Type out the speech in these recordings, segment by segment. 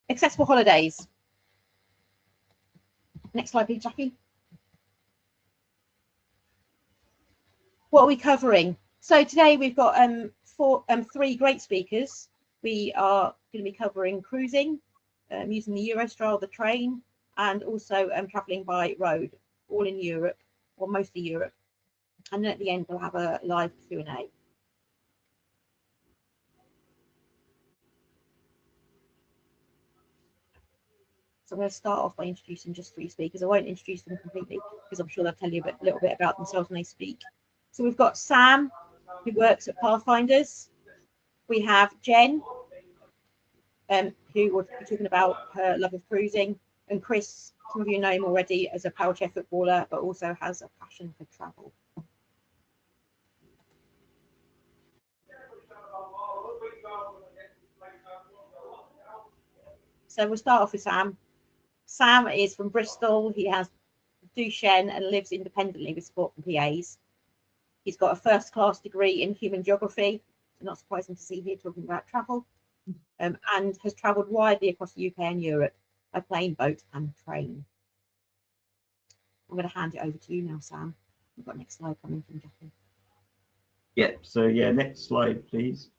Accessible holidays. Next slide, please, Jackie. What are we covering? So today we've got three great speakers. We are going to be covering cruising, using the Eurostar, the train, and also travelling by road, all in Europe, or mostly Europe. And then at the end we'll have a live Q&A. So I'm going to start off by introducing just three speakers. I won't introduce them completely because I'm sure they'll tell you a little bit about themselves when they speak. So we've got Sam, who works at Pathfinders. We have Jen, who will be talking about her love of cruising, and Chris, some of you know him already as a power chair footballer, but also has a passion for travel. So we'll start off with Sam. Sam is from Bristol. He has Duchenne and lives independently with support from PAs. He's got a first-class degree in human geography, so not surprising to see here talking about travel, and has travelled widely across the UK and Europe by plane, boat and train. I'm going to hand it over to you now, Sam. We've got next slide coming from Jackie. Yeah, so next slide, please.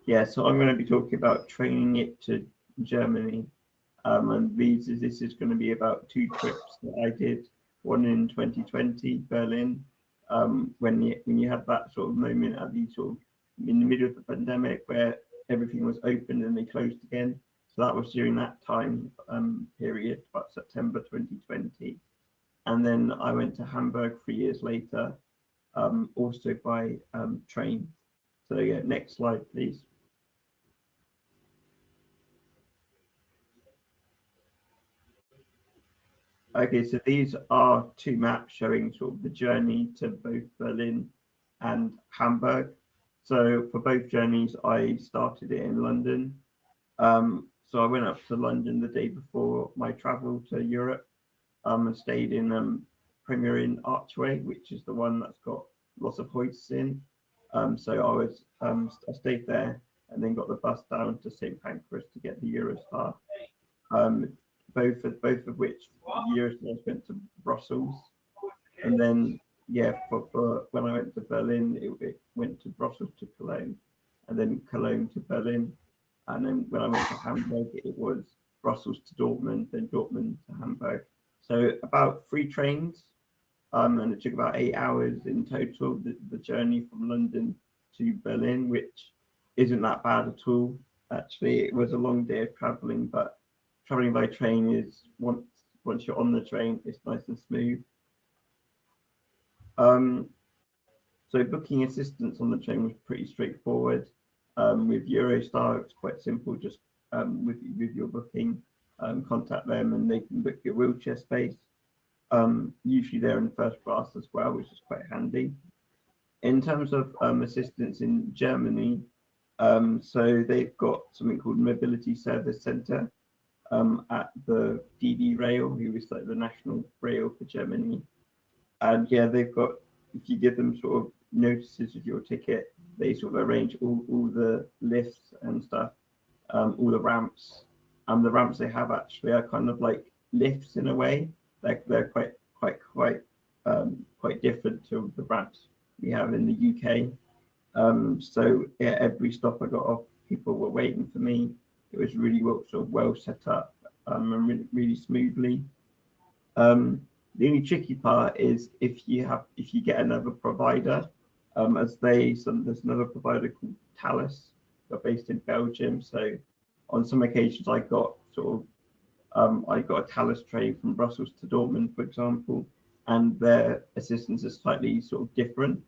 Yeah, so I'm going to be talking about training it to Germany. And this is going to be about two trips that I did, one in 2020, Berlin, when you had that sort of moment at the sort of in the middle of the pandemic where everything was open and they closed again. So that was during that time period, about September 2020. And then I went to Hamburg 3 years later, also by train. So yeah, next slide, please. Okay, so these are two maps showing sort of the journey to both Berlin and Hamburg. So for both journeys, I started it in London. So I went up to London the day before my travel to Europe, and stayed in Premier Inn Archway, which is the one that's got lots of hoists in. So I stayed there and then got the bus down to St Pancras to get the Eurostar. Both of which Eurostars went to Brussels, and then for when I went to Berlin, it went to Brussels to Cologne, and then Cologne to Berlin, and then when I went to Hamburg, it was Brussels to Dortmund, then Dortmund to Hamburg. So about 3 trains, and it took about 8 hours in total. The journey from London to Berlin, which isn't that bad at all. Actually, it was a long day of traveling, but traveling by train is once you're on the train, it's nice and smooth. So booking assistance on the train was pretty straightforward. With Eurostar, it's quite simple. Just with your booking, contact them and they can book your wheelchair space. Usually they're in first class as well, which is quite handy. In terms of assistance in Germany, so they've got something called Mobility Service Center. At the DB Rail, who is like the national rail for Germany. And yeah, they've got, if you give them sort of notices of your ticket, they sort of arrange all the lifts and stuff, all the ramps. The ramps they have actually are kind of like lifts in a way. They're quite different to the ramps we have in the UK. So yeah, every stop I got off, people were waiting for me. It was really well set up, and really smoothly. The only tricky part is if you get another provider, there's another provider called Thalys. They're based in Belgium. So on some occasions I got a Thalys train from Brussels to Dortmund, for example, and their assistance is slightly sort of different.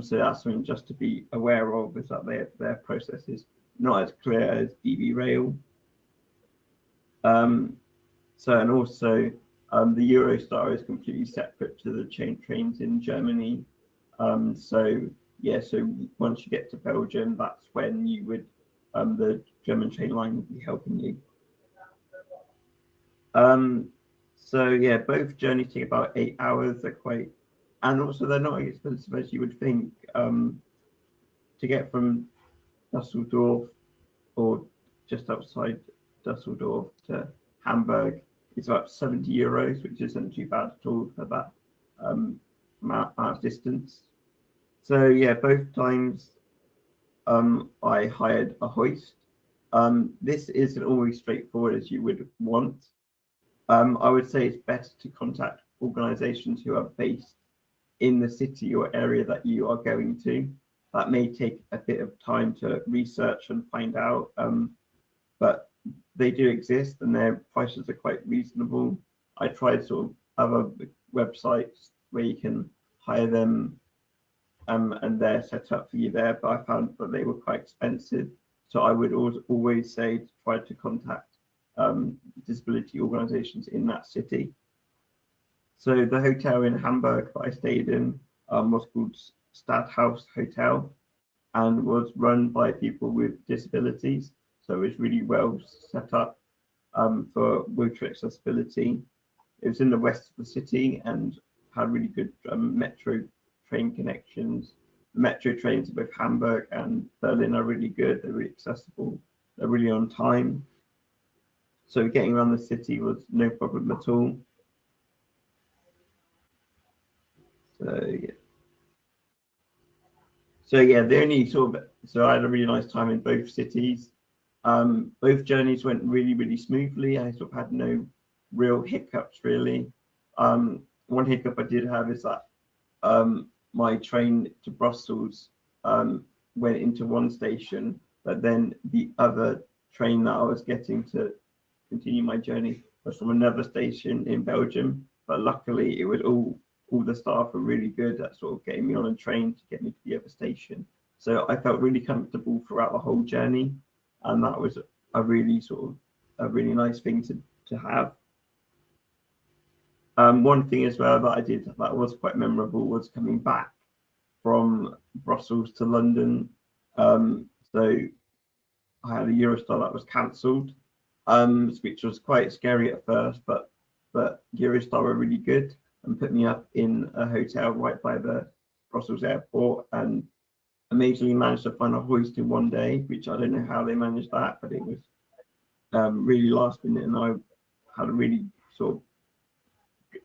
So that's something just to be aware of, is that their process is not as clear as DB Rail. And also the Eurostar is completely separate to the trains in Germany. So once you get to Belgium, that's when you would the German train line would be helping you. So yeah, both journeys take about 8 hours. And also they're not as expensive as you would think. To get from Dusseldorf or just outside Dusseldorf to Hamburg is about 70 euros, which isn't too bad at all for that amount of distance. So yeah, both times I hired a hoist. This isn't always straightforward as you would want. I would say it's better to contact organisations who are based in the city or area that you are going to. That may take a bit of time to research and find out, but they do exist and their prices are quite reasonable. I tried sort of other websites where you can hire them and they're set up for you there, but I found that they were quite expensive. So I would always say to try to contact disability organisations in that city. So the hotel in Hamburg that I stayed in was called Stadthaus Hotel and was run by people with disabilities. So it was really well set up for wheelchair accessibility. It was in the west of the city and had really good metro train connections. The metro trains to both Hamburg and Berlin are really good. They're really accessible. They're really on time. So getting around the city was no problem at all. So yeah, the only so I had a really nice time in both cities. Both journeys went really, really smoothly. I sort of had no real hiccups really. One hiccup I did have is that my train to Brussels went into one station, but then the other train that I was getting to continue my journey was from another station in Belgium. But luckily, it was all the staff were really good at sort of getting me on a train to get me to the other station. So I felt really comfortable throughout the whole journey, and that was a really nice thing to have. One thing as well that I did that was quite memorable was coming back from Brussels to London. So I had a Eurostar that was cancelled, which was quite scary at first, but Eurostar were really good and put me up in a hotel right by the Brussels airport, and amazingly managed to find a hoist in one day, which I don't know how they managed that, but it was really last minute, and I had a really sort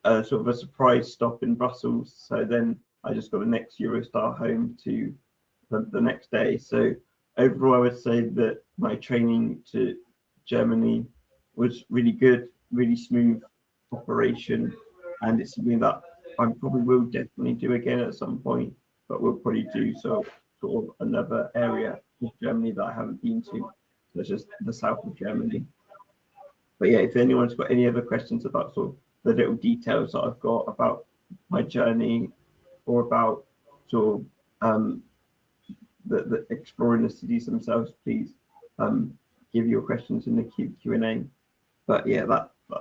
of a surprise stop in Brussels. So then I just got the next Eurostar home to the next day. So overall, I would say that my training to Germany was really good, really smooth operation, and it's something that I probably will definitely do again at some point, but we'll probably do sort of another area of Germany that I haven't been to, such as the south of Germany. But yeah, if anyone's got any other questions about sort of the little details that I've got about my journey or about sort of the exploring the cities themselves, please give your questions in the Q&A. But yeah,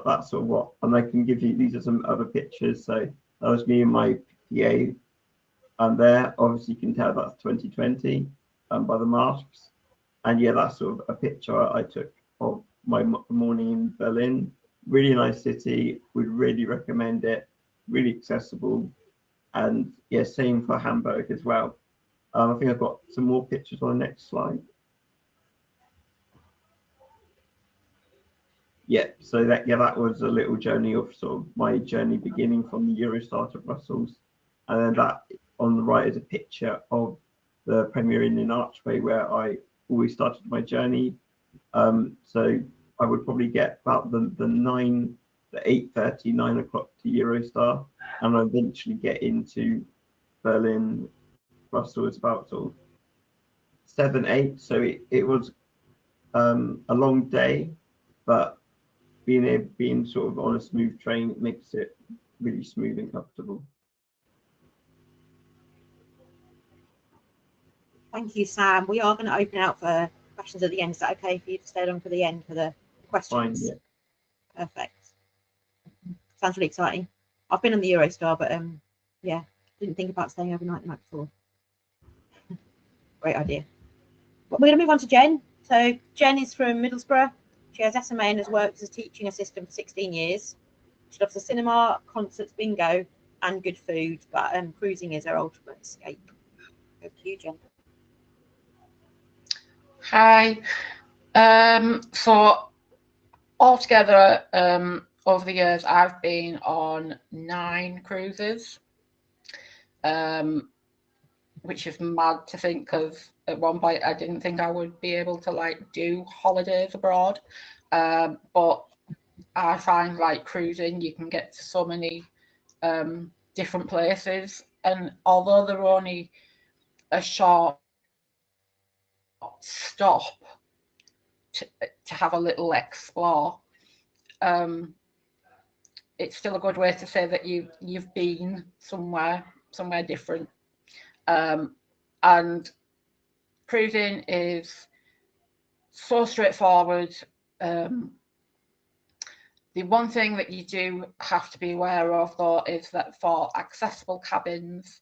that's sort of what, and I can give you, these are some other pictures. So that was me and my PA, and there obviously you can tell that's 2020 by the masks. And yeah, that's sort of a picture I took of my morning in Berlin. Really nice city, would really recommend it, really accessible. And yeah, same for Hamburg as well. I think I've got some more pictures on the next slide. Yeah, so that was a little journey of sort of my journey beginning from the Eurostar to Brussels. And then that on the right is a picture of the Premier Inn in Archway, where I always started my journey. So I would probably get about the 8:30, 9 o'clock to Eurostar, and I eventually get into Berlin, Brussels about sort of 7, 8. So it was a long day, but being sort of on a smooth train makes it really smooth and comfortable. Thank you, Sam. We are going to open out for questions at the end. Is that okay for you to stay on for the end for the questions? Fine, yeah. Perfect. Sounds really exciting. I've been on the Eurostar, but yeah, didn't think about staying overnight the night before. Great idea. But we're going to move on to Jen. So Jen is from Middlesbrough. She has SMA and has worked as a teaching assistant for 16 years. She loves the cinema, concerts, bingo, and good food, but cruising is her ultimate escape. Over to you, Jen. Hi. So altogether, over the years, I've been on 9 cruises, which is mad to think of. At one point, I didn't think I would be able to like do holidays abroad, but I find like cruising, you can get to so many different places, and although they're only a short stop to have a little explore, it's still a good way to say that you've been somewhere different. And cruising is so straightforward. The one thing that you do have to be aware of, though, is that for accessible cabins,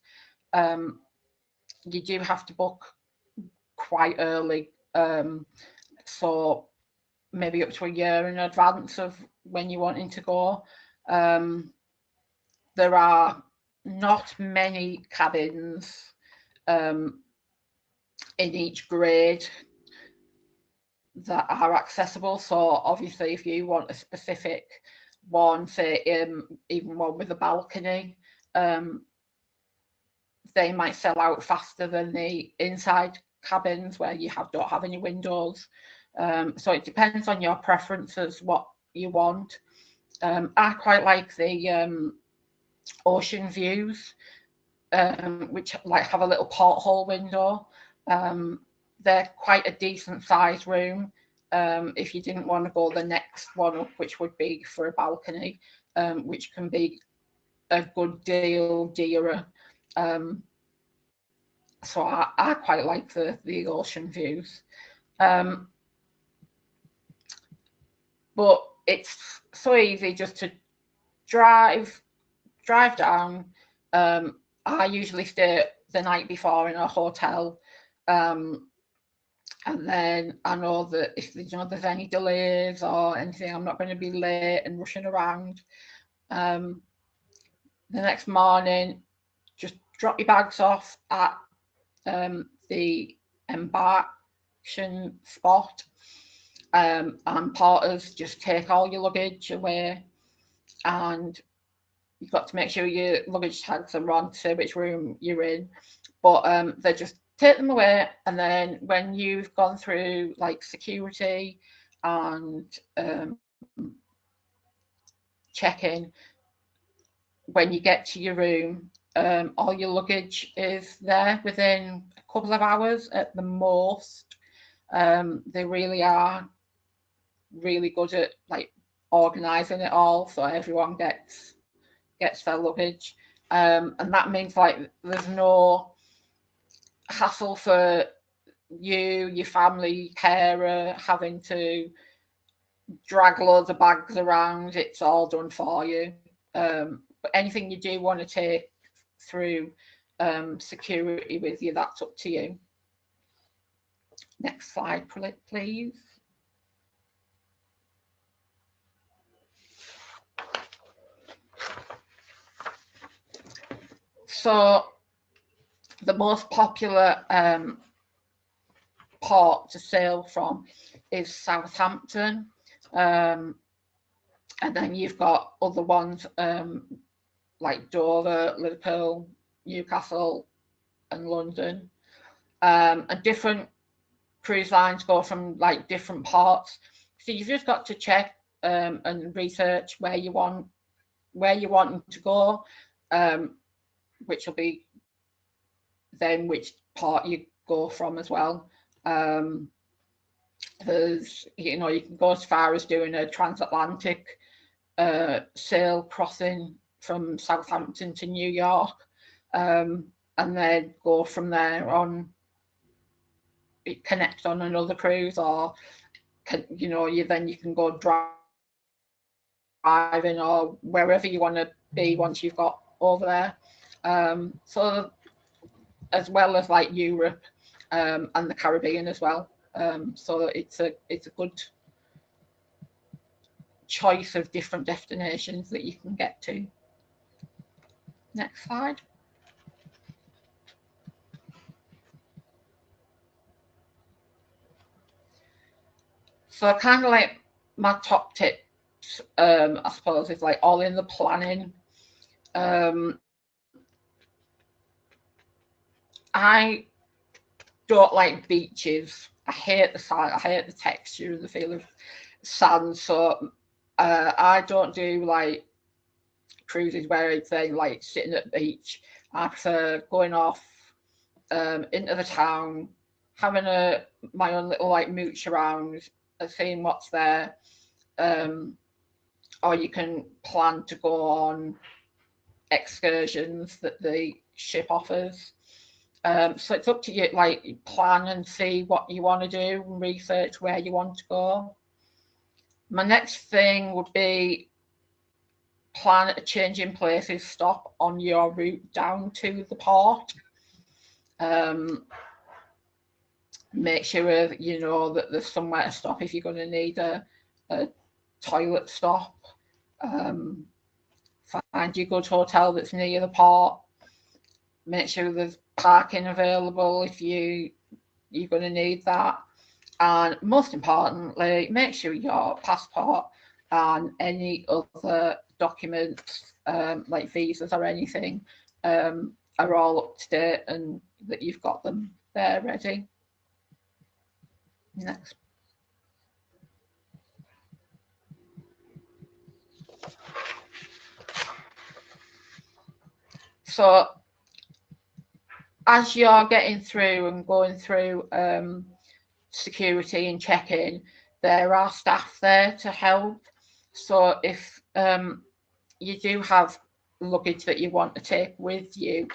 you do have to book quite early. So maybe up to a year in advance of when you're wanting to go. There are not many cabins in each grade that are accessible. So obviously, if you want a specific one, say even one with a balcony, they might sell out faster than the inside cabins where you don't have any windows. So it depends on your preferences what you want. I quite like the ocean views, which like have a little porthole window. They're quite a decent sized room. If you didn't want to go the next one up, which would be for a balcony, which can be a good deal dearer. So I quite like the ocean views. But it's so easy just to drive down. I usually stay the night before in a hotel, and then I know that if there's any delays or anything, I'm not going to be late and rushing around. The next morning, just drop your bags off at the embarkation spot, and porters just take all your luggage away, and you've got to make sure your luggage tags are on to say which room you're in. But they just take them away, and then when you've gone through like security and check-in, when you get to your room, all your luggage is there within a couple of hours at the most. They really are really good at like organising it all, so everyone gets their luggage, and that means like there's no hassle for you, your family, carer having to drag loads of bags around. It's all done for you. But anything you do want to take through security with you, that's up to you. Next slide, please. So the most popular port to sail from is Southampton, and then you've got other ones like Dover, Liverpool, Newcastle, and London. And different cruise lines go from like different ports, so you've just got to check and research where you want to go, which will be then which port you go from as well. There's, you can go as far as doing a transatlantic sail crossing from Southampton to New York, and then go from there on, connect on another cruise, or you can go driving or wherever you want to be once you've got over there. So as well as like Europe and the Caribbean as well. So it's a good choice of different destinations that you can get to. Next slide. So kind of like my top tips, I suppose, is like all in the planning. I don't like beaches. I hate the sand. I hate the texture and the feel of sand. So I don't do like cruises where it's then like sitting at the beach. I prefer going off into the town, having my own little like mooch around, seeing what's there. Or you can plan to go on excursions that the ship offers. So it's up to you, like plan and see what you want to do and research where you want to go. My next thing would be plan a change in places stop on your route down to the port. Make sure you know that there's somewhere to stop if you're going to need a toilet stop. Find your good hotel that's near the port. Make sure there's parking available if you're going to need that. And most importantly, make sure your passport and any other documents like visas or anything are all up to date and that you've got them there ready. Next. So as you're getting through and going through security and check-in, there are staff there to help. So if you do have luggage that you want to take with you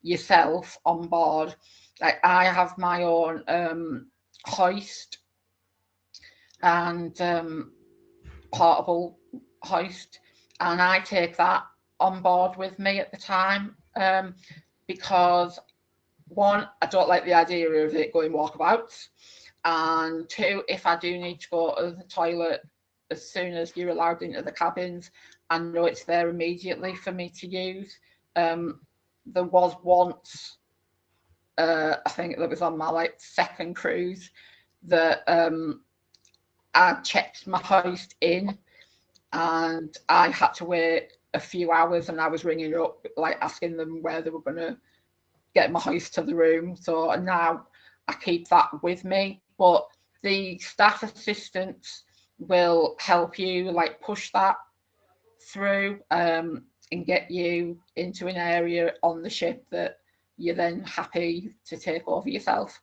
yourself on board, like I have my own hoist and portable hoist, and I take that on board with me at the time because one, I don't like the idea of it going walkabouts, and two, if I do need to go to the toilet as soon as you're allowed into the cabins, I know it's there immediately for me to use. There was once, I think that was on my like second cruise, that I checked my hoist in and I had to wait a few hours, and I was ringing up like asking them where they were going to get my hoist to the room. So now I keep that with me, but the staff assistants will help you like push that through and get you into an area on the ship that you're then happy to take over yourself.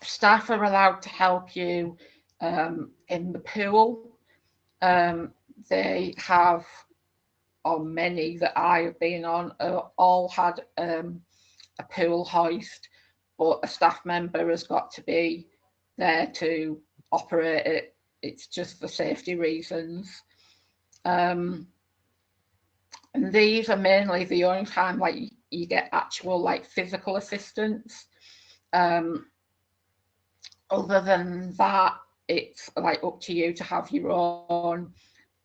Staff are allowed to help you in the pool. They have, or many that I have been on, all had a pool hoist, but a staff member has got to be there to operate it. It's just for safety reasons. And these are mainly the only time like you get actual like physical assistance. Other than that, it's like up to you to have your own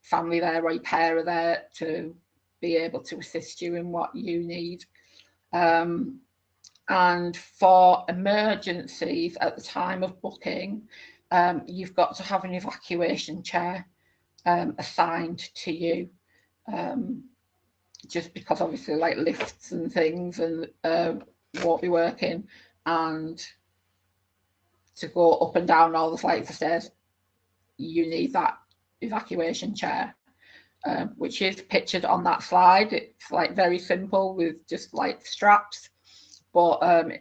family there or your pair there to be able to assist you in what you need. And for emergencies at the time of booking, you've got to have an evacuation chair assigned to you, just because obviously like lifts and things and won't be working, and to go up and down all the flights of stairs, you need that evacuation chair, which is pictured on that slide. It's like very simple with just like straps, but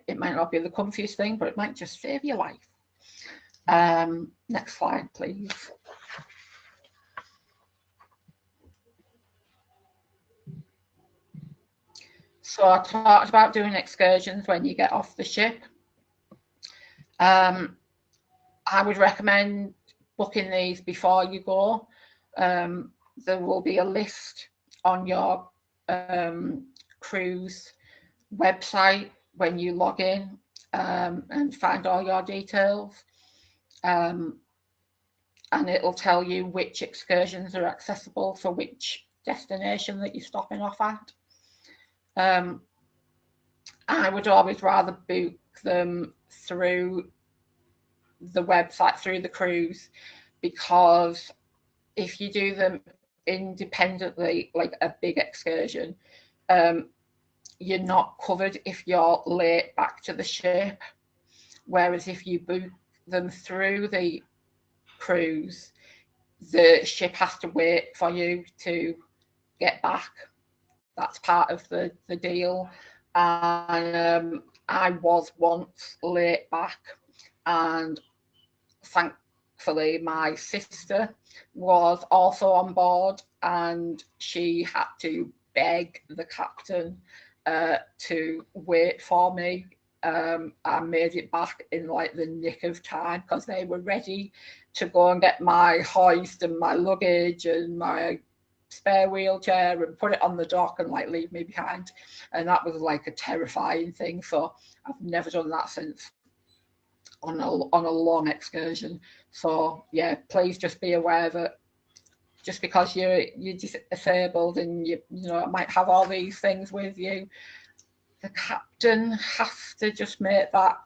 it might not be the comfiest thing, but it might just save your life. Next slide, please. So I talked about doing excursions when you get off the ship. I would recommend booking these before you go. There will be a list on your cruise website when you log in and find all your details. And it'll tell you which excursions are accessible for which destination that you're stopping off at. I would always rather book them through the website through the cruise, because if you do them independently, like a big excursion, you're not covered if you're late back to the ship. Whereas if you book them through the cruise, the ship has to wait for you to get back. That's part of the deal. And I was once late back, and thankfully my sister was also on board, and she had to beg the captain to wait for me. I made it back in like the nick of time, because they were ready to go and get my hoist and my luggage and my spare wheelchair and put it on the dock and like leave me behind. And that was like a terrifying thing. So I've never done that since on a long excursion. So yeah, please just be aware that just because you're disabled and you might have all these things with you, the captain has to just make that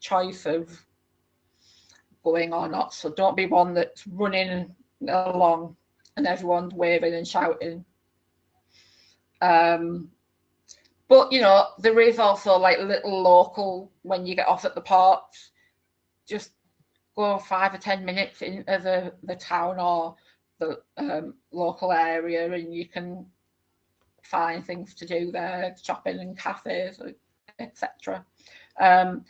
choice of going or not. So don't be one that's running along and everyone's waving and shouting. But there is also like little local, when you get off at the ports, just go 5 or 10 minutes into the town or the local area, and you can find things to do there, shopping and cafes, etc. The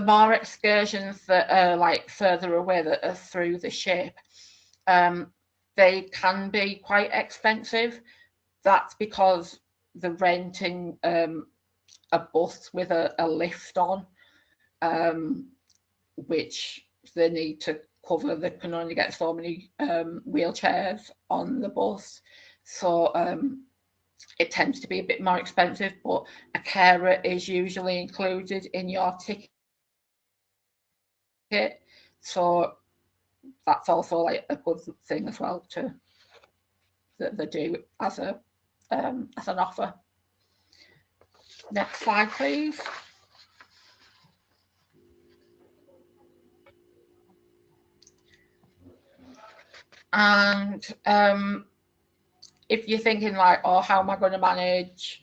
more excursions that are like further away that are through the ship, they can be quite expensive. That's because they're renting a bus with a lift on, which they need to cover. They can only get so many wheelchairs on the bus. So it tends to be a bit more expensive, but a carer is usually included in your ticket. So that's also like a good thing as well that they do as an offer. Next slide, please. And if you're thinking like, oh, how am I going to manage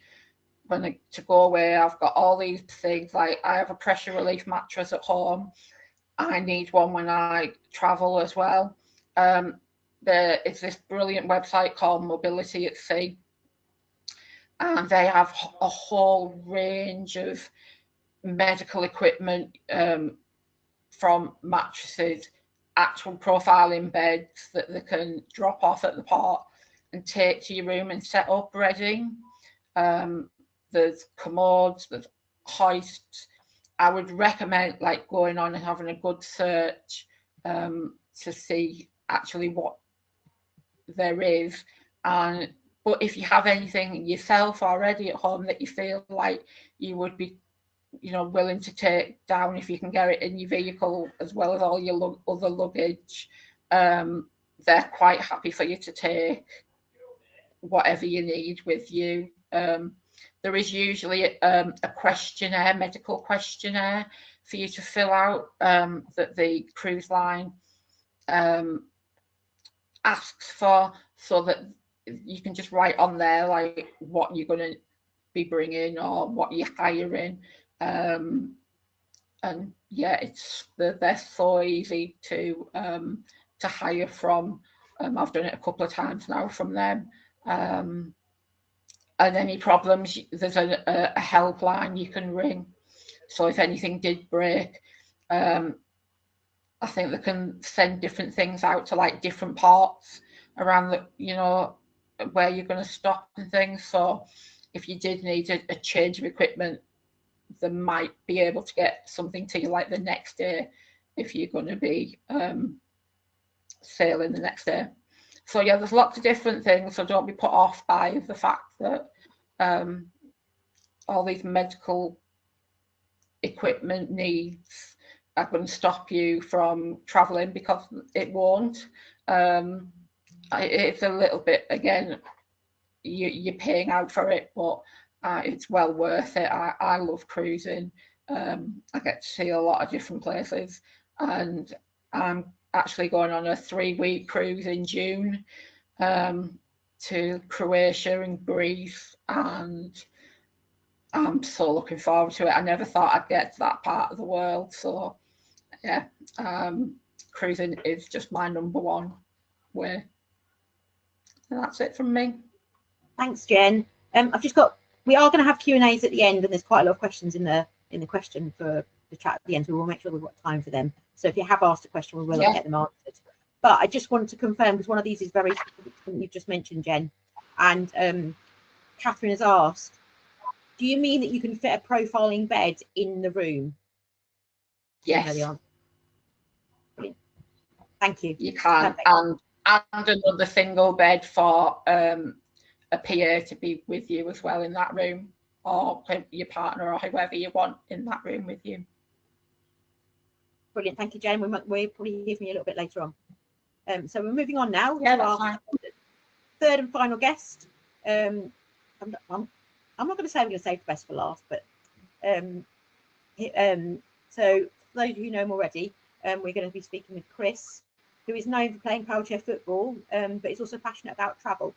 when to go away? I've got all these things, like I have a pressure relief mattress at home. I need one when I travel as well. There is this brilliant website called Mobility at Sea, and they have a whole range of medical equipment, from mattresses, actual profiling beds that they can drop off at the port and take to your room and set up ready. There's commodes, there's hoists. I would recommend like going on and having a good search to see actually what there is. But if you have anything yourself already at home that you feel like you would be willing to take down, if you can get it in your vehicle as well as all your other luggage, they're quite happy for you to take whatever you need with you. There is usually a questionnaire, medical questionnaire for you to fill out, that the cruise line asks for, so that you can just write on there like what you're going to be bringing or what you're hiring. And yeah, they're so easy to hire from. I've done it a couple of times now from them. And any problems, there's a helpline you can ring. So if anything did break, I think they can send different things out to like different parts around where you're going to stop and things. So if you did need a change of equipment, they might be able to get something to you like the next day if you're going to be sailing the next day. So yeah, there's lots of different things, so don't be put off by the fact that all these medical equipment needs are going to stop you from traveling, because it won't. It's a little bit, again, you're paying out for it, but it's well worth it. I love cruising. I get to see a lot of different places, and I'm actually going on a 3-week cruise in June to Croatia and Greece, and I'm so looking forward to it. I never thought I'd get to that part of the world, so yeah, cruising is just my #1 way. And that's it from me. Thanks, Jen. We are going to have Q&As at the end, and there's quite a lot of questions in the question for the chat at the end, so we'll make sure we've got time for them. So if you have asked a question, we will get them answered. But I just want to confirm, because one of these is very specific to something you've just mentioned, Jen, and Catherine has asked, do you mean that you can fit a profiling bed in the room? Yes. Thank you. You can. And another single bed for a PA to be with you as well in that room, or your partner or whoever you want in that room with you. Brilliant. Thank you, Jen. We'll probably hear from you a little bit later on. So we're moving on now to our third and final guest. I'm not going to say we're going to save the best for last, but so for those of you who know him already, we're going to be speaking with Chris, who is known for playing powerchair football, but he's also passionate about travel.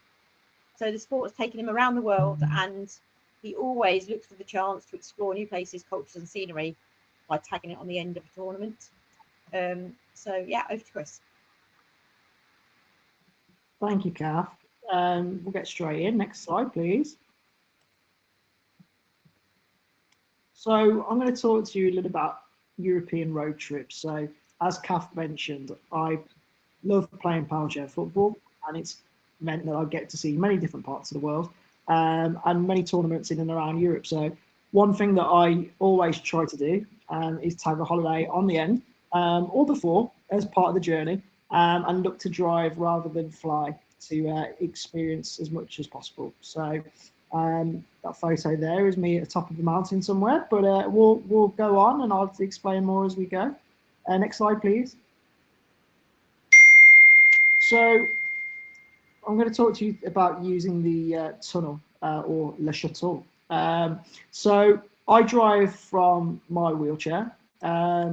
So the sport has taken him around the world, and he always looks for the chance to explore new places, cultures, and scenery by tagging it on the end of a tournament. So yeah, over to Chris. Thank you, Kath. We'll get straight in. Next slide, please. So I'm going to talk to you a little about European road trips. So as Kath mentioned, I love playing powerchair football, and it's meant that I get to see many different parts of the world and many tournaments in and around Europe. So one thing that I always try to do is tag a holiday on the end or before as part of the journey, and look to drive rather than fly to experience as much as possible. So that photo there is me at the top of the mountain somewhere, but we'll go on and I'll explain more as we go. Next slide, please. So I'm going to talk to you about using the tunnel or Le Chateau. So I drive from my wheelchair.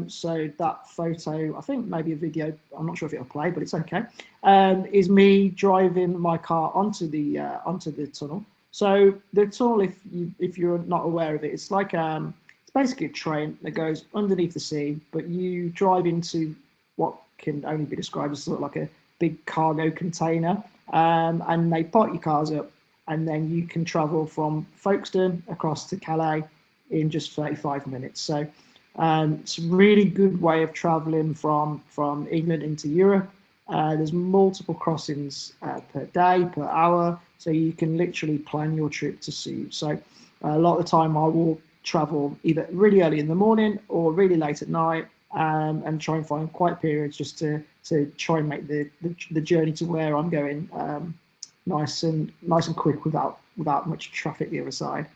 So that photo, I think maybe a video, I'm not sure if it'll play, but it's okay, is me driving my car onto the tunnel. So the tunnel, if you're not aware of it, it's like it's basically a train that goes underneath the sea, but you drive into what can only be described as sort of like a big cargo container, and they park your cars up, and then you can travel from Folkestone across to Calais in just 35 minutes. So it's a really good way of traveling from England into Europe. There's multiple crossings per day, per hour, so you can literally plan your trip to suit. So a lot of the time I will travel either really early in the morning or really late at night, and try and find quiet periods just to try and make the journey to where I'm going nice and quick without much traffic the other side.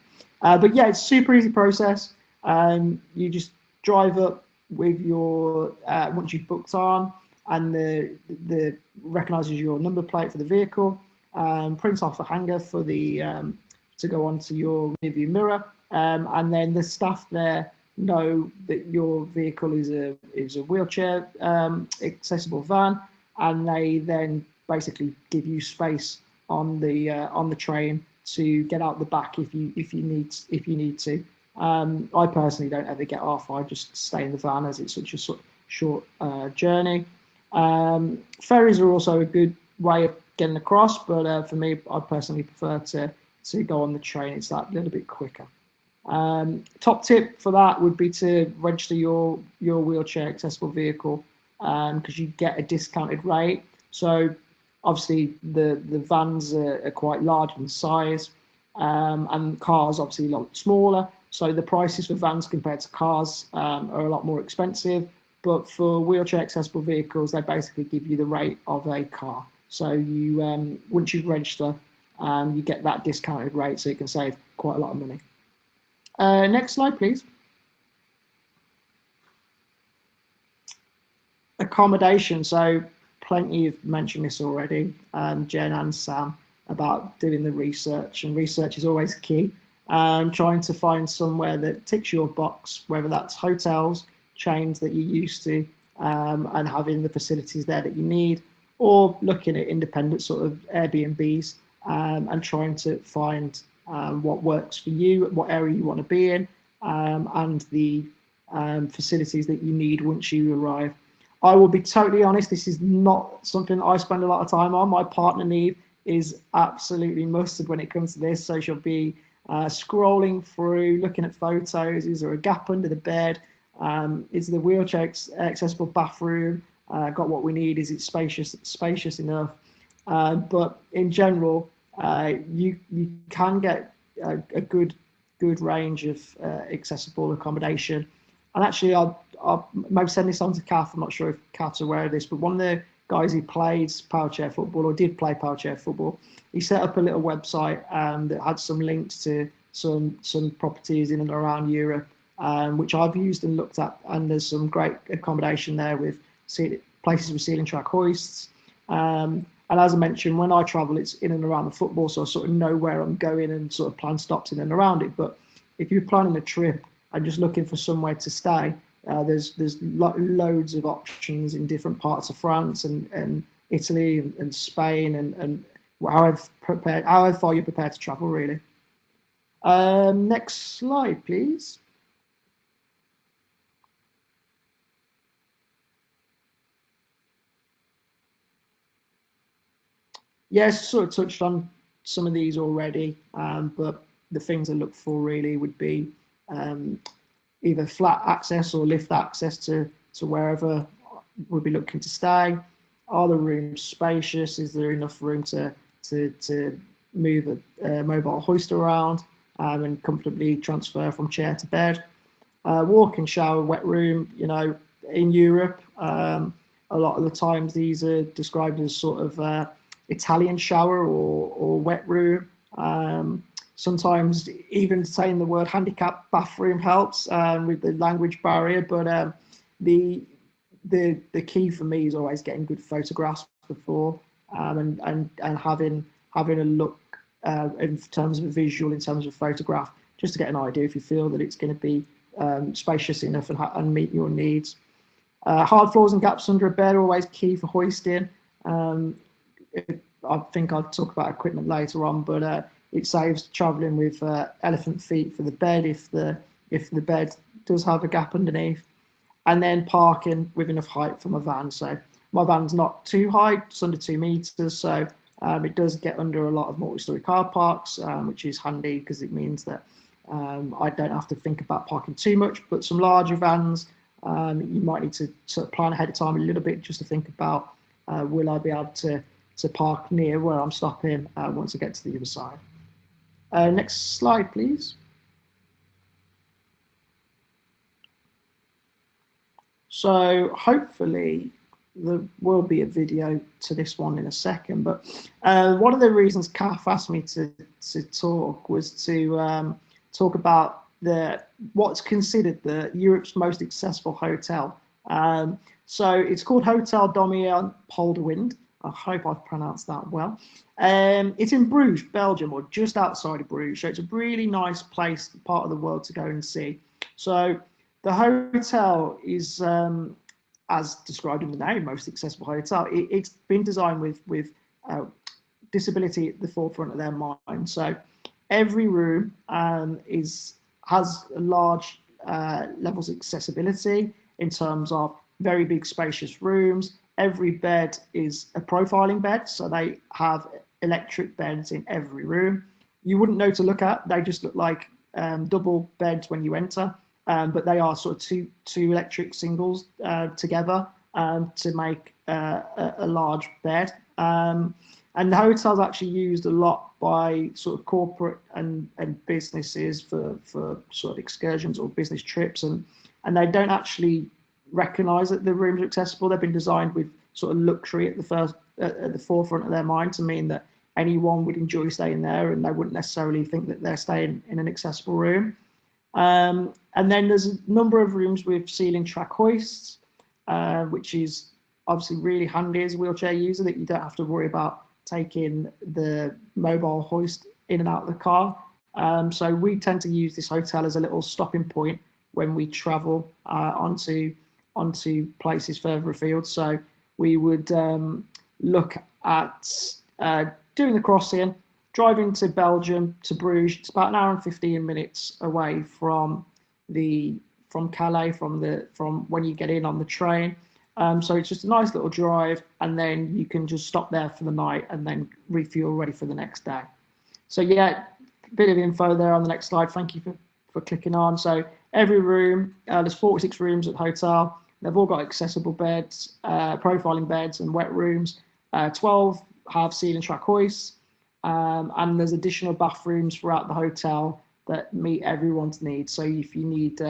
But yeah, it's a super easy process. You just drive up with your once you've booked on, and the recognises your number plate for the vehicle, prints off a hanger for the to go onto your rear view mirror, and then the staff there know that your vehicle is a wheelchair accessible van, and they then basically give you space on the train to get out the back if you need to. I personally don't ever get off. I just stay in the van as it's such a short journey. Ferries are also a good way of getting across, but for me, I personally prefer to go on the train. It's that little bit quicker. Top tip for that would be to register your wheelchair accessible vehicle, because you get a discounted rate. So obviously the vans are quite large in size, and cars obviously a lot smaller. So the prices for vans compared to cars are a lot more expensive. But for wheelchair accessible vehicles, they basically give you the rate of a car. So you once you register, you get that discounted rate, so you can save quite a lot of money. Next slide, please. Accommodation. So plenty have mentioned this already, Jen and Sam, about doing the research, and research is always key. trying to find somewhere that ticks your box, whether that's hotels, chains that you're used to, and having the facilities there that you need, or looking at independent sort of Airbnbs, and trying to find what works for you, what area you want to be in, and the facilities that you need once you arrive. I will be totally honest, this is not something I spend a lot of time on. My partner Neve is absolutely mustard when it comes to this, so she'll be scrolling through, looking at photos. Is there a gap under the bed? Is the wheelchair accessible bathroom got what we need? Is it spacious enough? But in general, you can get a good range of accessible accommodation. And actually, I'll maybe send this on to Kath. I'm not sure if Kath's aware of this, but one of the guys who plays power chair football, or did play power chair football, he set up a little website that had some links to some properties in and around Europe, which I've used and looked at, and there's some great accommodation there with places with ceiling track hoists. And as I mentioned, when I travel, it's in and around the football, so I sort of know where I'm going and sort of plan stops in and around it. But if you're planning a trip and just looking for somewhere to stay, there's loads of options in different parts of France and Italy and Spain and however far you're prepared to travel, really. Next slide, please. Yes, sort of touched on some of these already, but the things I look for really would be either flat access or lift access to wherever we'll be looking to stay. Are the rooms spacious? Is there enough room to move a mobile hoist around and comfortably transfer from chair to bed? Walk-in shower, wet room. You know, in Europe, a lot of the times these are described as sort of Italian shower or wet room. Sometimes even saying the word handicap bathroom helps with the language barrier, but the key for me is always getting good photographs before, and having a look in terms of a visual, in terms of photograph, just to get an idea if you feel that it's going to be spacious enough and meet your needs. Hard floors and gaps under a bed are always key for hoisting. I think I'll talk about equipment later on, but it saves travelling with elephant feet for the bed if the bed does have a gap underneath. And then parking with enough height for my van. So my van's not too high, it's under 2 meters, so it does get under a lot of multi-storey car parks, which is handy because it means that I don't have to think about parking too much. But some larger vans, you might need to sort of plan ahead of time a little bit just to think about will I be able to park near where I'm stopping once I get to the other side. Next slide, please. So hopefully there will be a video to this one in a second, but one of the reasons Kath asked me to talk was to talk about what's considered Europe's most accessible hotel. So it's called Hotel Dormier Polderwind. I hope I've pronounced that well. It's in Bruges, Belgium, or just outside of Bruges. So it's a really nice place, part of the world to go and see. So the hotel is, as described in the name, most accessible hotel. It's been designed with disability at the forefront of their mind. So every room has large levels of accessibility in terms of very big, spacious rooms. Every bed is a profiling bed, so they have electric beds in every room. You wouldn't know to look at; they just look like double beds when you enter, but they are sort of two electric singles together to make a large bed. And the hotel's actually used a lot by sort of corporate and businesses for sort of excursions or business trips, and they don't actually recognise that the rooms are accessible. They've been designed with sort of luxury at the forefront of their mind to mean that anyone would enjoy staying there, and they wouldn't necessarily think that they're staying in an accessible room. And then there's a number of rooms with ceiling track hoists, which is obviously really handy as a wheelchair user, that you don't have to worry about taking the mobile hoist in and out of the car. So we tend to use this hotel as a little stopping point when we travel onto places further afield. So we would look at doing the crossing, driving to Belgium, to Bruges. It's about an hour and 15 minutes away from Calais, from when you get in on the train. So it's just a nice little drive, and then you can just stop there for the night and then refuel ready for the next day. So yeah, a bit of info there on the next slide. Thank you for clicking on. So every room, there's 46 rooms at the hotel. They've all got accessible beds, profiling beds and wet rooms. 12 have ceiling track hoists, and there's additional bathrooms throughout the hotel that meet everyone's needs. So if you need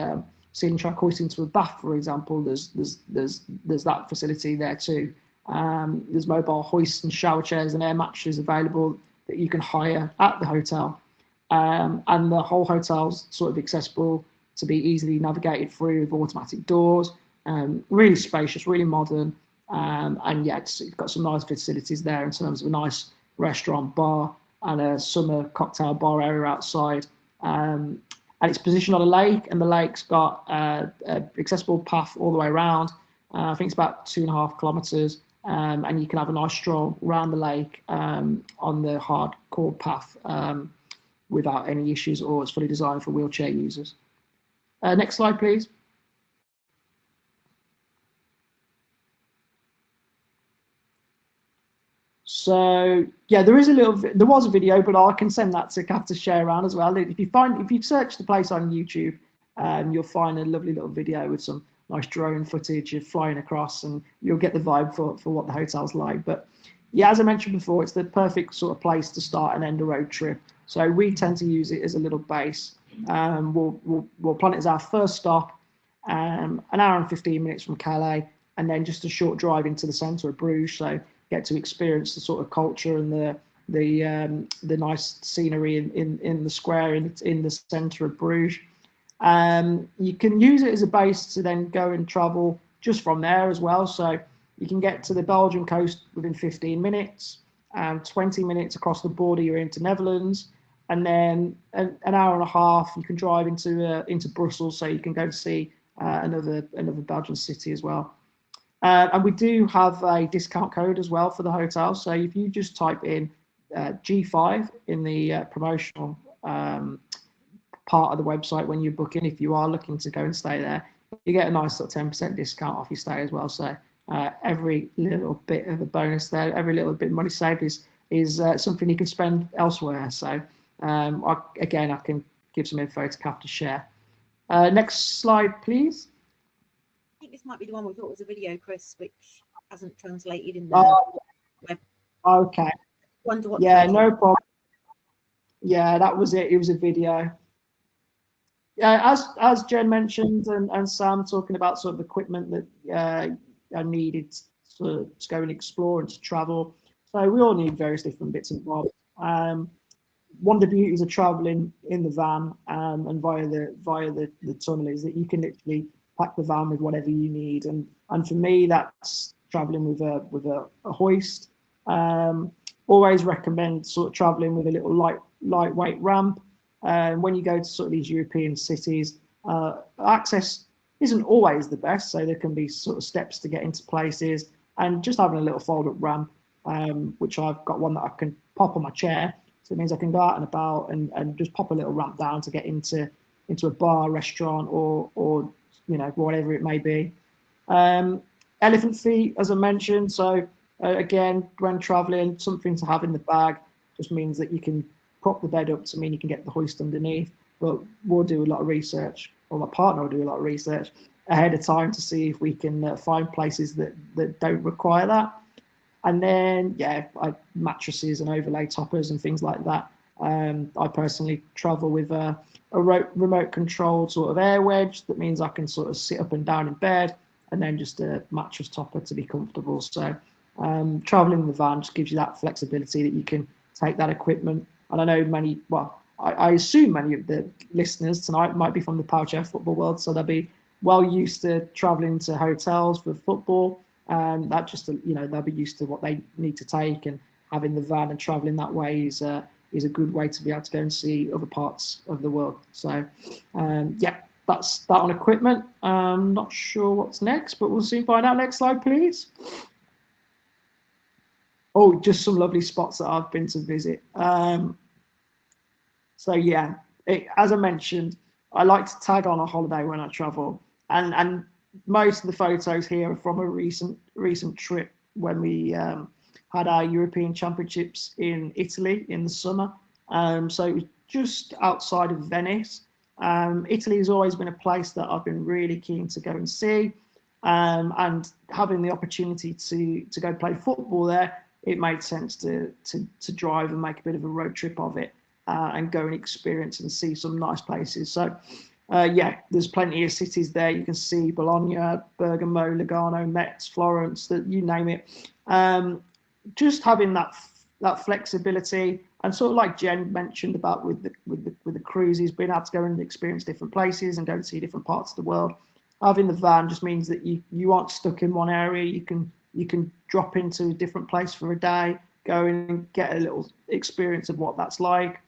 ceiling track hoist into a bath, for example, there's that facility there too. There's mobile hoists and shower chairs and air mattresses available that you can hire at the hotel. And the whole hotel's sort of accessible to be easily navigated through with automatic doors. Really spacious, really modern. And yeah, it's got some nice facilities there in terms of a nice restaurant, bar, and a summer cocktail bar area outside. And it's positioned on a lake, and the lake's got an accessible path all the way around. I think it's about 2.5 kilometres, and you can have a nice stroll around the lake on the hardcore path without any issues, or it's fully designed for wheelchair users. Next slide, please. So yeah, there was a video, but I can send that to Kath to share around as well. If you search the place on YouTube, you'll find a lovely little video with some nice drone footage of flying across, and you'll get the vibe for what the hotel's like. But yeah, as I mentioned before, it's the perfect sort of place to start and end a road trip. So we tend to use it as a little base. We'll plan it as our first stop, an hour and 15 minutes from Calais, and then just a short drive into the centre of Bruges. So get to experience the sort of culture and the nice scenery in the square in the centre of Bruges. You can use it as a base to then go and travel just from there as well. So you can get to the Belgian coast within 15 minutes, 20 minutes across the border, you're into Netherlands, and then an hour and a half you can drive into Brussels, so you can go to see another Belgian city as well. And we do have a discount code as well for the hotel. So if you just type in G5 in the promotional part of the website when you're booking, if you are looking to go and stay there, you get a nice sort of 10% discount off your stay as well. So every little bit of a bonus there, every little bit of money saved is something you can spend elsewhere. So I can give some info to Kath to share. Next slide, please. I think this might be the one we thought was a video, Chris, which hasn't translated in the web. Okay. Wonder what. Yeah, no problem. Yeah, that was it. It was a video. Yeah, as Jen mentioned, and Sam talking about sort of equipment that are needed to go and explore and to travel. So we all need various different bits and bobs. One of the beauties of traveling in the van and via the tunnel is that you can literally pack the van with whatever you need, and for me that's traveling with a hoist. Always recommend sort of traveling with a little lightweight ramp. When you go to sort of these European cities, access isn't always the best, so there can be sort of steps to get into places, and just having a little fold-up ramp, which I've got one that I can pop on my chair, so it means I can go out and about and just pop a little ramp down to get into a bar, restaurant, or whatever it may be. Elephant feet, as I mentioned, so again, when traveling, something to have in the bag just means that you can prop the bed up to mean you can get the hoist underneath, but we'll do a lot of research, or my partner will do a lot of research ahead of time to see if we can find places that don't require that. And then, mattresses and overlay toppers and things like that. I personally travel with a remote controlled sort of air wedge. That means I can sort of sit up and down in bed, and then just a mattress topper to be comfortable. So traveling in the van just gives you that flexibility that you can take that equipment. And I know I assume many of the listeners tonight might be from the Powerchair football world, so they'll be well used to traveling to hotels for football. And that just, they'll be used to what they need to take, and having the van and traveling that way is is a good way to be able to go and see other parts of the world. So yeah, that's that on equipment. Not sure what's next, but we'll soon find out. Next slide, please. Oh, just some lovely spots that I've been to visit. So yeah, as I mentioned, I like to tag on a holiday when I travel, and most of the photos here are from a recent trip when we had our European Championships in Italy in the summer. So it was just outside of Venice. Italy has always been a place that I've been really keen to go and see, and having the opportunity to go play football there, it made sense to drive and make a bit of a road trip of it. And go and experience and see some nice places. So, yeah, there's plenty of cities there. You can see Bologna, Bergamo, Lugano, Metz, Florence, that you name it. Just having that flexibility, and sort of like Jen mentioned about with the cruises, being able to go and experience different places and go and see different parts of the world. Having the van just means that you aren't stuck in one area. You can drop into a different place for a day, go and get a little experience of what that's like.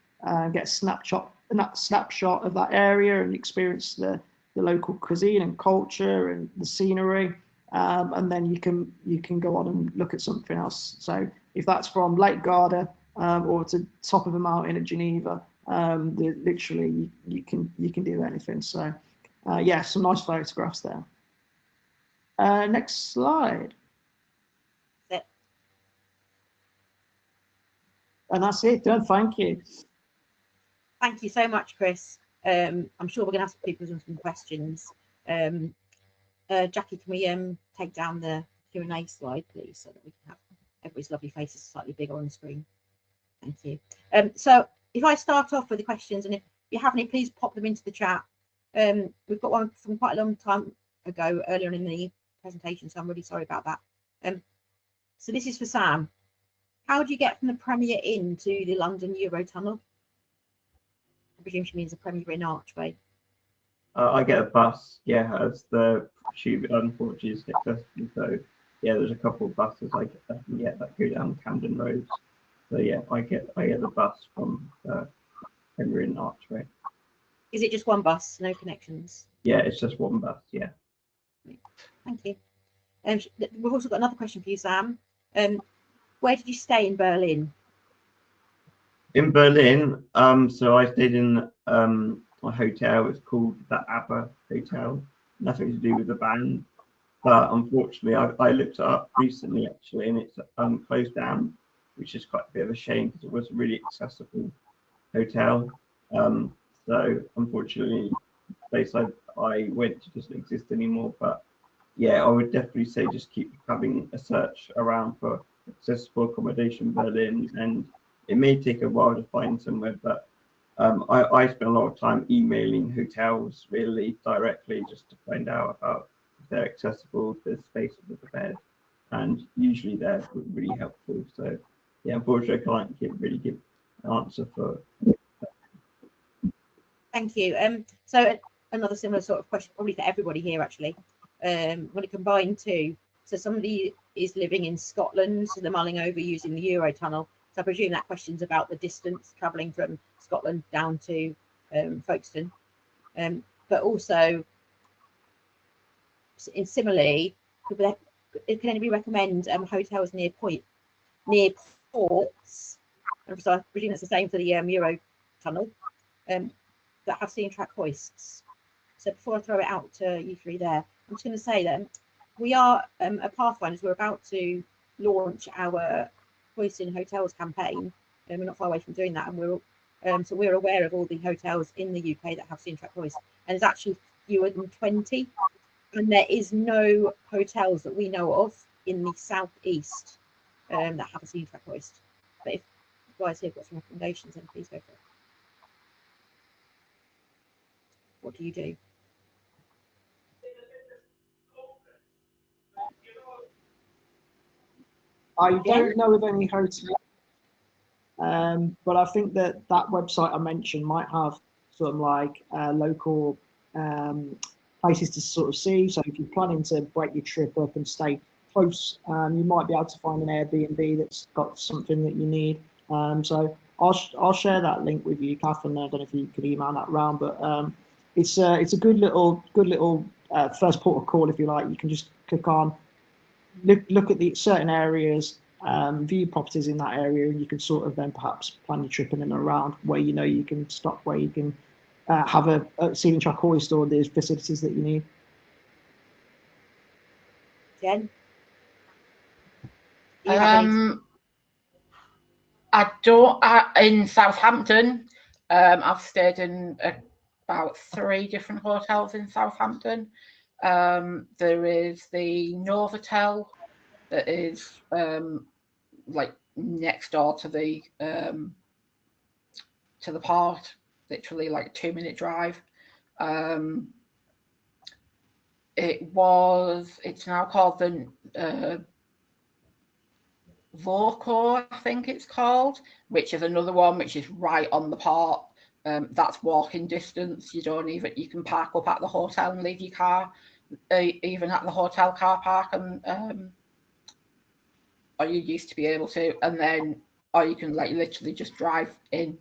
Get a snapshot of that area and experience the local cuisine and culture and the scenery, and then you can go on and look at something else. So if that's from Lake Garda or to top of a mountain at Geneva, literally you can do anything. So yeah, some nice photographs there. Next slide. And that's it. Done. Thank you. Thank you so much, Chris. I'm sure we're going to have people with some questions. Jackie, can we take down the Q&A slide, please, so that we can have everybody's lovely faces slightly bigger on the screen. Thank you. So if I start off with the questions, and if you have any, please pop them into the chat. We've got one from quite a long time ago, earlier in the presentation, so I'm really sorry about that. So this is for Sam. How do you get from the Premier Inn to the London Eurotunnel? I presume she means the Premier Inn Archway. I get a bus, yeah, as the tube unfortunately is accessible. So yeah, there's a couple of buses I can get that go down Camden Road. So yeah, I get the bus from Premier Inn Archway. Is it just one bus, no connections? Yeah, it's just one bus, yeah. Thank you. We've also got another question for you, Sam. Where did you stay in Berlin? In Berlin, so I stayed in a hotel. It's called the ABBA Hotel. Nothing to do with the band, but unfortunately, I looked it up recently actually, and it's closed down, which is quite a bit of a shame because it was a really accessible hotel. So unfortunately, the place I went to doesn't exist anymore. But yeah, I would definitely say just keep having a search around for accessible accommodation in Berlin, and it may take a while to find somewhere, but I spend a lot of time emailing hotels really directly just to find out about if they're accessible, if there's space under the bed, and usually they're really helpful. So yeah, unfortunately I can't really give an answer for. Thank you. So another similar sort of question, probably for everybody here actually. When it combined two, so somebody is living in Scotland, so they're mulling over using the Eurotunnel. So I presume that question's about the distance travelling from Scotland down to Folkestone. But also, similarly, can anybody recommend hotels near ports? So I presume that's the same for the Eurotunnel, that have seen track hoists. So before I throw it out to you three there, I'm just going to say that we are at Pathfinders, we're about to launch our Hoist in Hotels campaign, and we're not far away from doing that, and we're aware of all the hotels in the UK that have seen track hoist, and there's actually fewer than 20, and there is no hotels that we know of in the southeast that have a seen track hoist. But if you guys here have got some recommendations, then please go for it. What do you do? I don't know of any hotels, but I think that website I mentioned might have sort of like local places to sort of see. So if you're planning to break your trip up and stay close, you might be able to find an Airbnb that's got something that you need. So I'll share that link with you, Catherine. I don't know if you could email that round, but it's a good little first port of call, if you like. You can just click on, look at the certain areas, view properties in that area, and you can sort of then perhaps plan your trip in and around where you know you can stop, where you can have a ceiling track hoist or the facilities that you need. Jen? Do you have any? I don't. In Southampton, I've stayed in about 3 different hotels in Southampton. There is the Novotel that is like next door to the port, literally like a 2-minute drive. It's now called the Voco, I think it's called, which is another one which is right on the port. That's walking distance. You can park up at the hotel and leave your car, even at the hotel car park, and or you used to be able to, and then, or you can like literally just drive in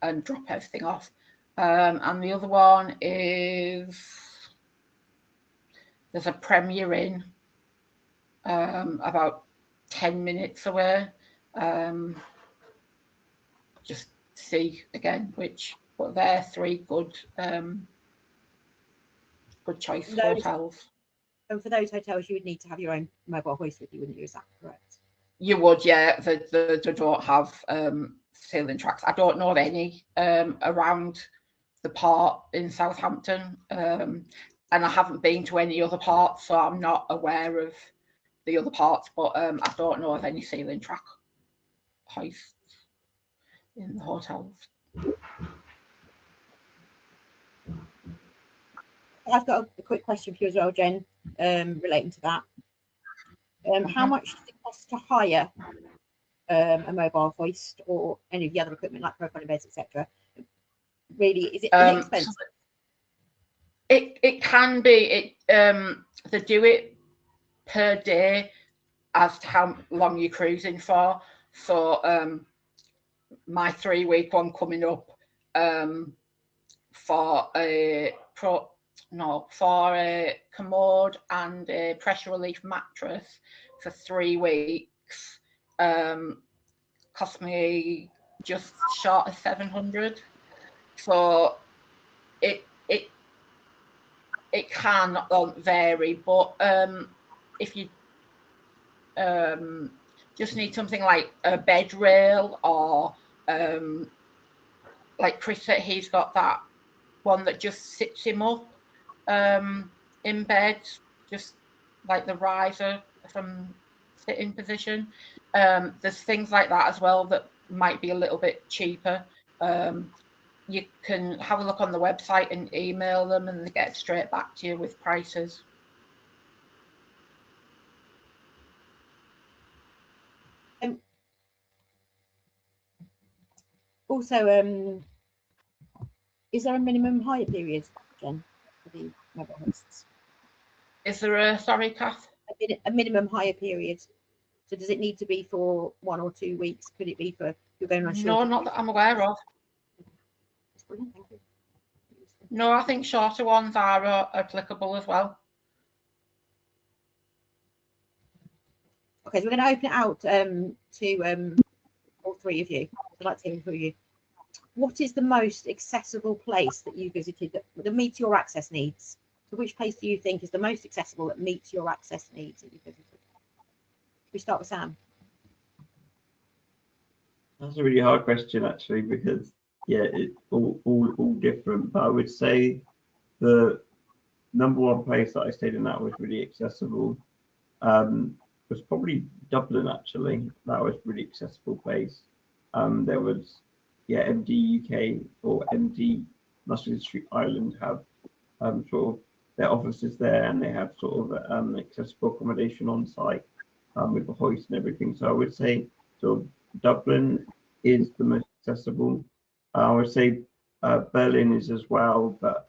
and drop everything off. And the other one is, there's a Premier Inn about 10 minutes away. Just see again but they're 3 good choice hotels. And for those hotels, you would need to have your own mobile hoist with you, wouldn't you? Is that correct? You would, yeah. They don't have ceiling tracks. I don't know of any around the port in Southampton, and I haven't been to any other ports, so I'm not aware of the other ports. But I don't know of any ceiling track hoists in the hotels. I've got a quick question for you as well, Jen, relating to that. How much does it cost to hire a mobile hoist or any of the other equipment like profiling beds, etc.? Really, is it expensive? It can be. They do it per day as to how long you're cruising for. So my 3-week one coming up for a commode and a pressure relief mattress for 3 weeks cost me just short of 700. So it can vary, but if you just need something like a bed rail, or like Chris said, he's got that one that just sits him up in bed, just like the riser from sitting position. There's things like that as well that might be a little bit cheaper. You can have a look on the website and email them, and they get straight back to you with prices. Also, is there a minimum hire period, Jen, for the mobile hoists? Is there a, sorry, Kath? A minimum hire period. So does it need to be for 1 or 2 weeks? Could it be for you're going on short? No, not that I'm aware of. Brilliant, thank you. No, I think shorter ones are applicable as well. Okay, so we're going to open it out to all 3 of you. I'd like to hear from you. What is the most accessible place that you visited that meets your access needs? So which place do you think is the most accessible that meets your access needs that you visited? Should we start with Sam? That's a really hard question, actually, because it's all different. But I would say the number 1 place that I stayed in that was really accessible was probably Dublin. Actually, that was a really accessible place. There was MD UK or MD Musgrave Street Island have sort of their offices there, and they have sort of accessible accommodation on site with the hoist and everything. So I would say sort of Dublin is the most accessible. I would say Berlin is as well, but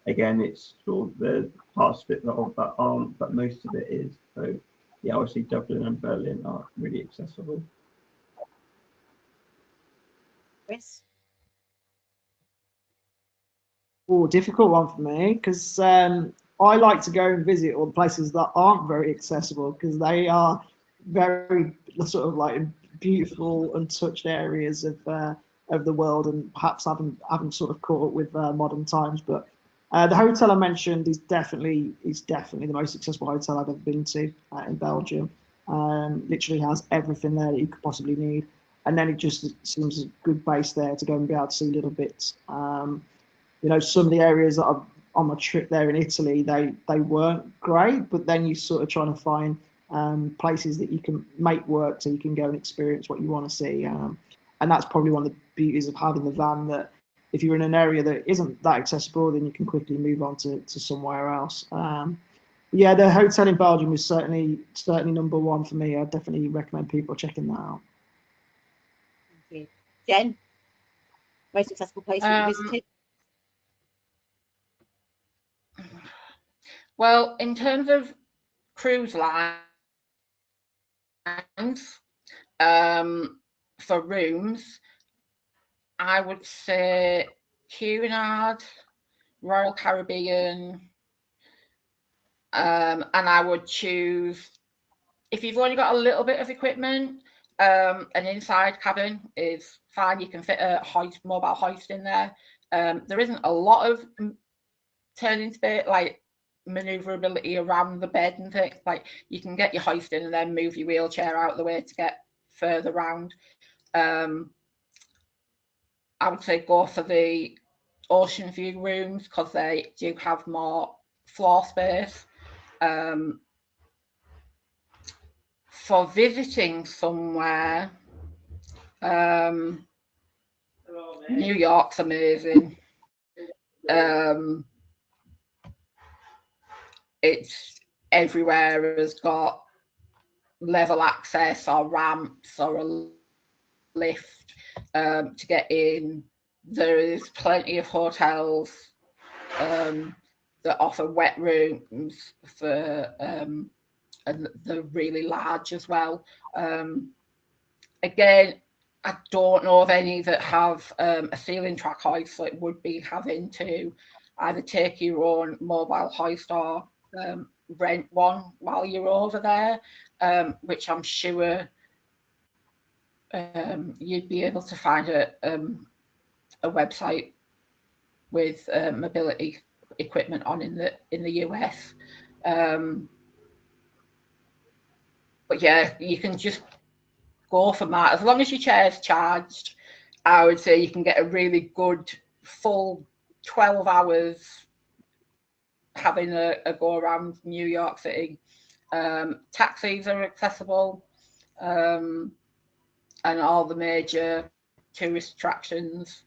again, it's sort of the parts of it that aren't, but most of it is. So yeah, I would say Dublin and Berlin are really accessible. Chris? Oh, difficult one for me because I like to go and visit all the places that aren't very accessible because they are very sort of like beautiful, untouched areas of the world, and perhaps haven't sort of caught up with modern times. But the hotel I mentioned is definitely the most accessible hotel I've ever been to in Belgium. Literally has everything there that you could possibly need, and then it just seems a good base there to go and be able to see little bits. You know, some of the areas that I've on my trip there in Italy, they weren't great, but then you sort of trying to find places that you can make work so you can go and experience what you want to see. And that's probably one of the beauties of having the van, that if you're in an area that isn't that accessible, then you can quickly move on to somewhere else. Yeah, the hotel in Belgium is certainly number one for me. I definitely recommend people checking that out. Thank you. Jen, most accessible place that you visited? Well, in terms of cruise lines, for rooms, I would say Cunard, Royal Caribbean, and I would choose, if you've only got a little bit of equipment, an inside cabin is fine. You can fit a mobile hoist in there. There isn't a lot of turning space, like maneuverability around the bed and things. Like you can get your hoist in and then move your wheelchair out of the way to get further round. I would say go for the ocean view rooms because they do have more floor space. For visiting somewhere, New York's amazing. It's everywhere has got level access or ramps or a lift to get in. There is plenty of hotels that offer wet rooms for and they're really large as well. Again, I don't know of any that have a ceiling track hoist, so it would be having to either take your own mobile hoist or rent one while you're over there, which I'm sure you'd be able to find a website with mobility equipment on in the US. But yeah, you can just go for that. As long as your chair's charged, I would say you can get a really good full 12 hours having a go around New York City. Taxis are accessible, and all the major tourist attractions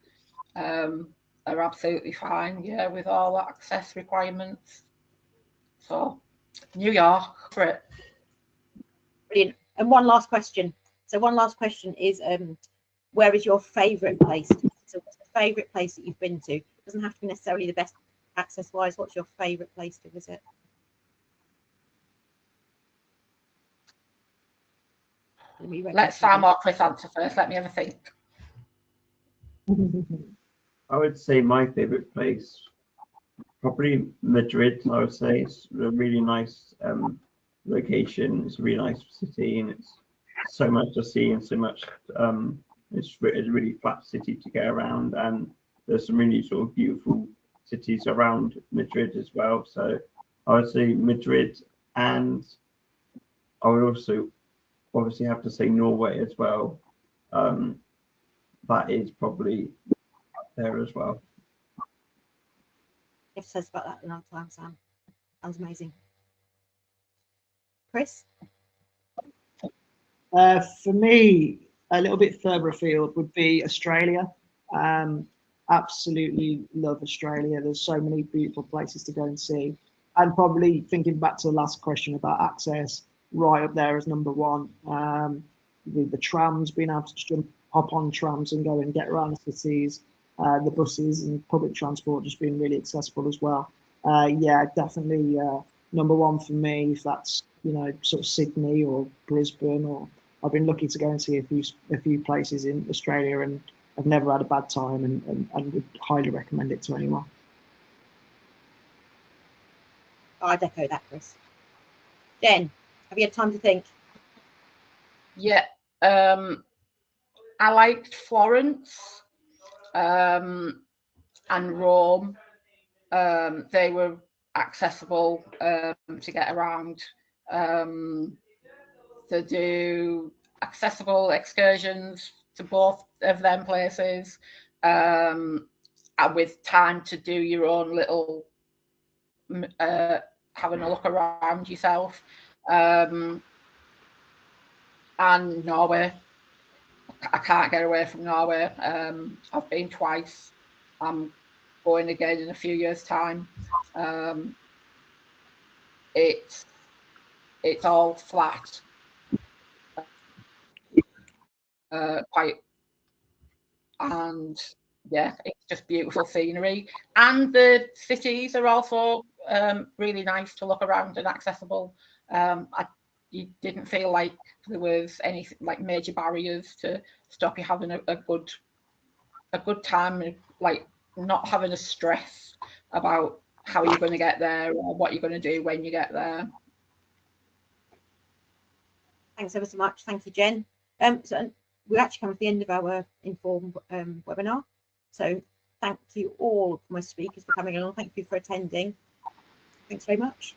are absolutely fine, yeah, with all the access requirements. So, New York for it. Brilliant. And one last question. So one last question is, where is your favourite place? So what's the favourite place that you've been to? It doesn't have to be necessarily the best access-wise. What's your favourite place to visit? Let Sam or Chris answer first. Let me have a think. I would say my favourite place, probably Madrid. I would say it's a really nice location. It's a really nice city, and it's so much to see and so much. It's a really flat city to get around, and there's some really sort of beautiful cities around Madrid as well. So I would say Madrid, and I would also obviously have to say Norway as well. That is probably up there as well. If says about that another time, Sam. Sounds amazing. Chris? For me, a little bit further afield would be Australia. Absolutely love Australia. There's so many beautiful places to go and see. And probably thinking back to the last question about access, right up there as number one. With the trams, being able to hop on trams and go and get around the cities, the buses and public transport just being really accessible as well. Yeah, definitely number one for me, if that's, you know, sort of Sydney or Brisbane, or I've been lucky to go and see a few places in Australia, and I've never had a bad time, and would highly recommend it to anyone. I'd echo that, Chris. Jen, have you had time to think? Yeah, I liked Florence and Rome. They were accessible to get around. To do accessible excursions to both of them places, and with time to do your own little having a look around yourself. And Norway, I can't get away from Norway. I've been twice. I'm going again in a few years' time. It's all flat, quite, and yeah, it's just beautiful scenery. And the cities are also really nice to look around and accessible. You didn't feel like there was anything like major barriers to stop you having a good time, like not having a stress about how you're going to get there or what you're going to do when you get there. Thanks ever so much. Thank you, Jen. So we're actually coming to the end of our Inform webinar. So thank you all my speakers for coming along. Thank you for attending. Thanks very much.